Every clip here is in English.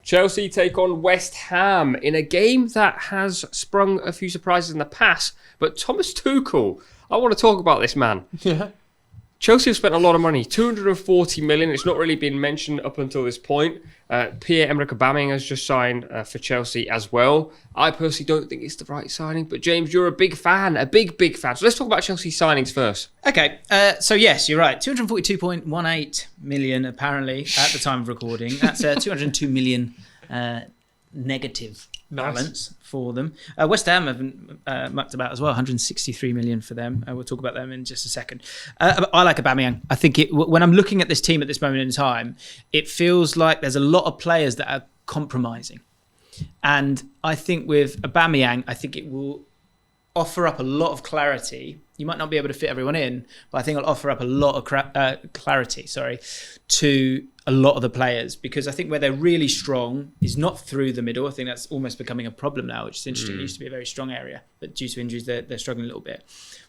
Chelsea take on West Ham in a game that has sprung a few surprises in the past. But Thomas Tuchel, I want to talk about this man. Yeah. Chelsea have spent a lot of money, 240 million. It's not really been mentioned up until this point. Pierre-Emerick Aubameyang has just signed for Chelsea as well. I personally don't think it's the right signing, but James, you're a big fan, a big fan. So let's talk about Chelsea signings first. Okay, so yes, you're right. 242.18 million apparently at the time of recording. That's 202 million negative balance for them. West Ham have mucked about as well, 163 million for them. We'll talk about them in just a second. I like Aubameyang. I think when I'm looking at this team at this moment in time, it feels like there's a lot of players that are compromising. And I think with Aubameyang, I think it will offer up a lot of clarity. You might not be able to fit everyone in, but I think it'll offer up a lot of clarity, to a lot of the players, because I think where they're really strong is not through the middle. I think that's almost becoming a problem now, which is interesting. It used to be a very strong area, but due to injuries, they're struggling a little bit.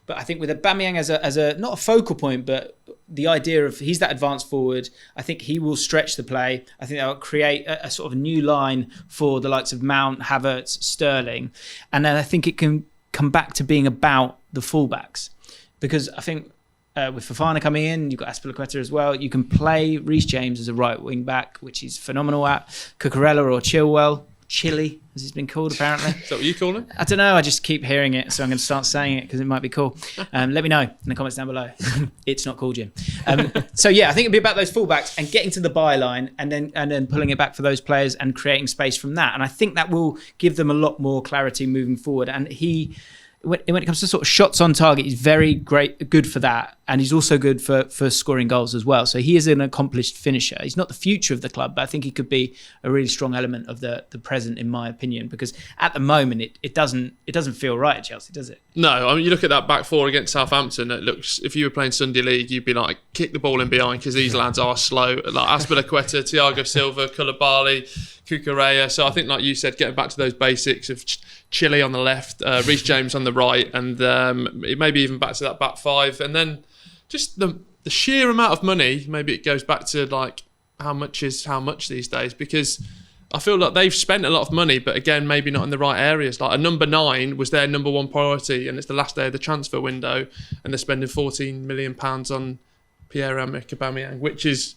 But I think with Aubameyang as a not a focal point, but the idea of he's that advanced forward, I think he will stretch the play. I think that'll create a sort of a new line for the likes of Mount, Havertz, Sterling. And then I think it can come back to being about the fullbacks, because I think with Fofana coming in, you've got Azpilicueta as well. You can play Reece James as a right wing back, which he's phenomenal at. Cucurella or Chilly, as he's been called apparently. Is that what you call him? I don't know. I just keep hearing it, so I'm going to start saying it because it might be cool. Let me know in the comments down below. It's not cool, Jim. So yeah, I think it'll be about those fullbacks and getting to the byline, and then pulling it back for those players and creating space from that. And I think that will give them a lot more clarity moving forward. And when it comes to sort of shots on target, he's very good for that. And he's also good for scoring goals as well. So he is an accomplished finisher. He's not the future of the club, but I think he could be a really strong element of the present, in my opinion, because at the moment, it doesn't feel right at Chelsea, does it? No, I mean, you look at that back four against Southampton, it looks, if you were playing Sunday League, you'd be like, kick the ball in behind, because these lads are slow. Like Azpilicueta, Thiago Silva, Koulibaly, Cucurella. So I think, like you said, getting back to those basics of Chile on the left, Reece James on the right, and maybe even back to that back five. And then just the sheer amount of money, maybe it goes back to like how much is how much these days, because I feel like they've spent a lot of money, but again, maybe not in the right areas. Like a number 9 was their number 1 priority, and it's the last day of the transfer window, and they're spending £14 million on Pierre-Emerick Aubameyang, which is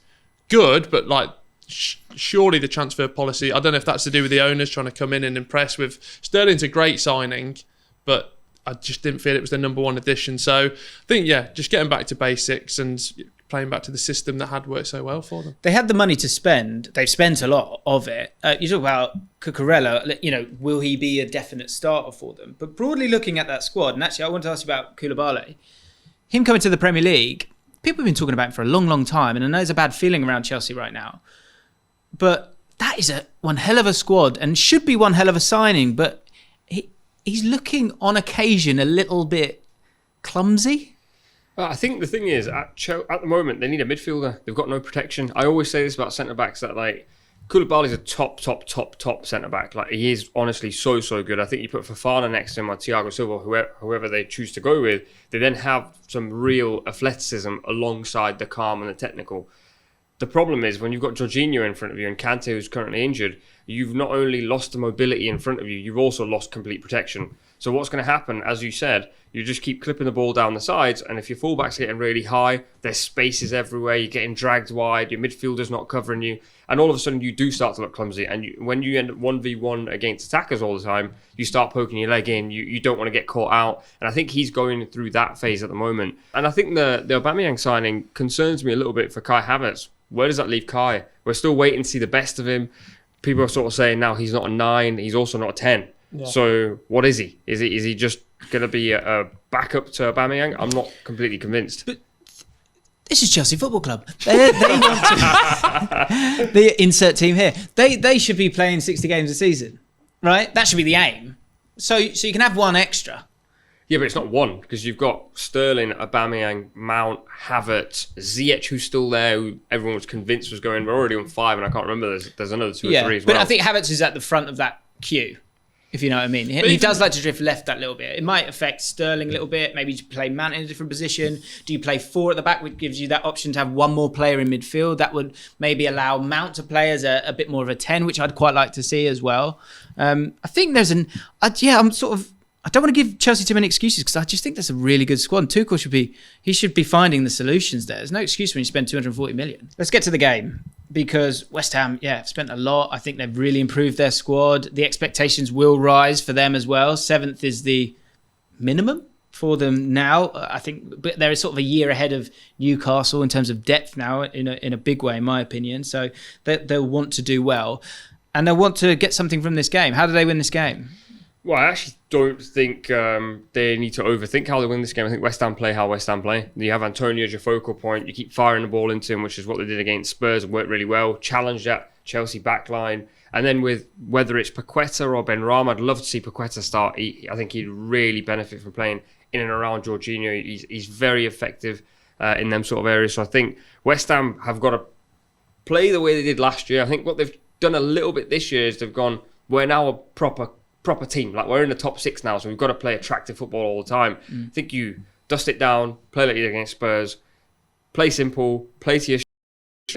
good, but like surely the transfer policy, I don't know if that's to do with the owners trying to come in and impress. With Sterling's a great signing, but I just didn't feel it was the number 1 addition. So I think, yeah, just getting back to basics and playing back to the system that had worked so well for them. They had the money to spend. They've spent a lot of it. You talk about Cucurella, will he be a definite starter for them? But broadly looking at that squad, and actually I want to ask you about Koulibaly. Him coming to the Premier League, people have been talking about him for a long, long time, and I know there's a bad feeling around Chelsea right now. But that is one hell of a squad and should be one hell of a signing, but he's looking on occasion a little bit clumsy. Well, I think the thing is, at the moment, they need a midfielder. They've got no protection. I always say this about centre-backs, that like Koulibaly's a top centre-back. Like, he is honestly so good. I think you put Fofana next to him, or Thiago Silva, whoever they choose to go with, they then have some real athleticism alongside the calm and the technical. The problem is when you've got Jorginho in front of you and Kante, who's currently injured, you've not only lost the mobility in front of you, you've also lost complete protection. So what's going to happen, as you said, you just keep clipping the ball down the sides, and if your fullback's getting really high, there's spaces everywhere, you're getting dragged wide, your midfielder's not covering you, and all of a sudden you do start to look clumsy. And when you end up 1v1 against attackers all the time, you start poking your leg in, you don't want to get caught out. And I think he's going through that phase at the moment. And I think the Aubameyang signing concerns me a little bit for Kai Havertz. Where does that leave Kai? We're still waiting to see the best of him. People are sort of saying now he's not a 9, he's also not a 10. Yeah. So what is he? Is he just going to be a backup to Aubameyang? I'm not completely convinced. But this is Chelsea Football Club. They want to... the insert team here. They should be playing 60 games a season, right? That should be the aim. So you can have one extra. Yeah, but it's not one, because you've got Sterling, Aubameyang, Mount, Havertz, Ziyech, who's still there, who everyone was convinced was going. We're already on 5, and I can't remember. There's another 2 or 3 as well. But I think Havertz is at the front of that queue. if you know what I mean. He does like to drift left that little bit. It might affect Sterling a little bit. Maybe you play Mount in a different position. Do you play 4 at the back, which gives you that option to have one more player in midfield? That would maybe allow Mount to play as a bit more of a 10, which I'd quite like to see as well. I think there's I don't want to give Chelsea too many excuses because I just think that's a really good squad. And Tuchel should be finding the solutions there. There's no excuse when you spend 240 million. Let's get to the game because West Ham, have spent a lot. I think they've really improved their squad. The expectations will rise for them as well. 7th is the minimum for them now. I think but they're sort of a year ahead of Newcastle in terms of depth now in a big way, in my opinion. So they'll want to do well and they'll want to get something from this game. How do they win this game? Well, I actually don't think they need to overthink how they win this game. I think West Ham play how West Ham play. You have Antonio as your focal point. You keep firing the ball into him, which is what they did against Spurs and worked really well. Challenge that Chelsea backline. And then with whether it's Paqueta or Benrahma, I'd love to see Paqueta start. I think he'd really benefit from playing in and around Jorginho. He's very effective in them sort of areas. So I think West Ham have got to play the way they did last year. I think what they've done a little bit this year is they've gone, we're now a proper team. Like, we're in the top 6 now, so we've got to play attractive football all the time. I think you dust it down, play like you did against Spurs, play simple, play to your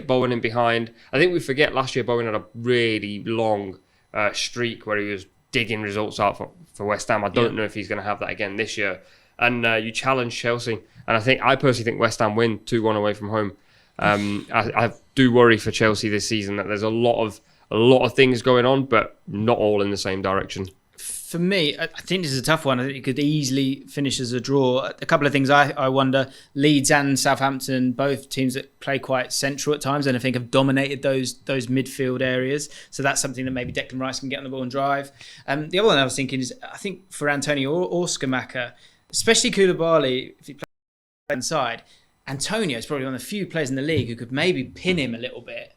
Bowen in behind. I think we forget last year Bowen had a really long streak where he was digging results out for West Ham. I don't know if he's going to have that again this year. And you challenge Chelsea. And I personally think West Ham win 2-1 away from home. I do worry for Chelsea this season that there's a lot of things going on, but not all in the same direction. For me, I think this is a tough one. I think it could easily finish as a draw. A couple of things I wonder. Leeds and Southampton, both teams that play quite central at times and I think have dominated those midfield areas. So that's something that maybe Declan Rice can get on the ball and drive. The other one I was thinking is, I think for Antonio or Scamacca, especially Koulibaly, if he plays inside, Antonio is probably one of the few players in the league who could maybe pin him a little bit,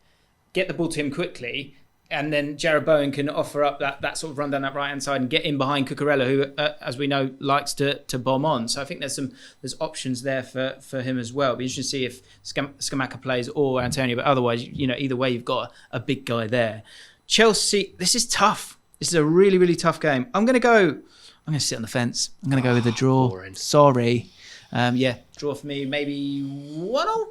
get the ball to him quickly, and then Jarrod Bowen can offer up that sort of run down that right-hand side and get in behind Cucurella, who, as we know, likes to bomb on. So I think there's options there for him as well. It'll be interesting to see if Scamacca plays or Antonio, but otherwise, either way, you've got a big guy there. Chelsea, this is tough. This is a really, really tough game. I'm going to sit on the fence. I'm going to go with a draw. Boring. Sorry. Draw for me, maybe 1-1.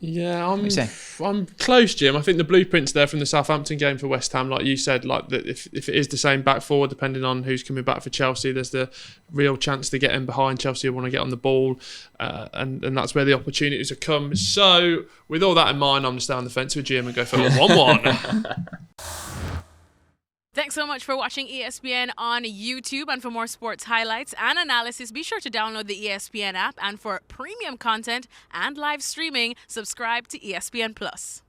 Yeah, I'm close, Jim. I think the blueprint's there from the Southampton game for West Ham, like you said. Like that, if it is the same back four, depending on who's coming back for Chelsea, there's the real chance to get in behind. Chelsea want to get on the ball, and that's where the opportunities have come. So, with all that in mind, I'm going to stay on the fence with Jim and go for a 1-1. Thanks so much for watching ESPN on YouTube. And for more sports highlights and analysis, be sure to download the ESPN app. And for premium content and live streaming, subscribe to ESPN Plus.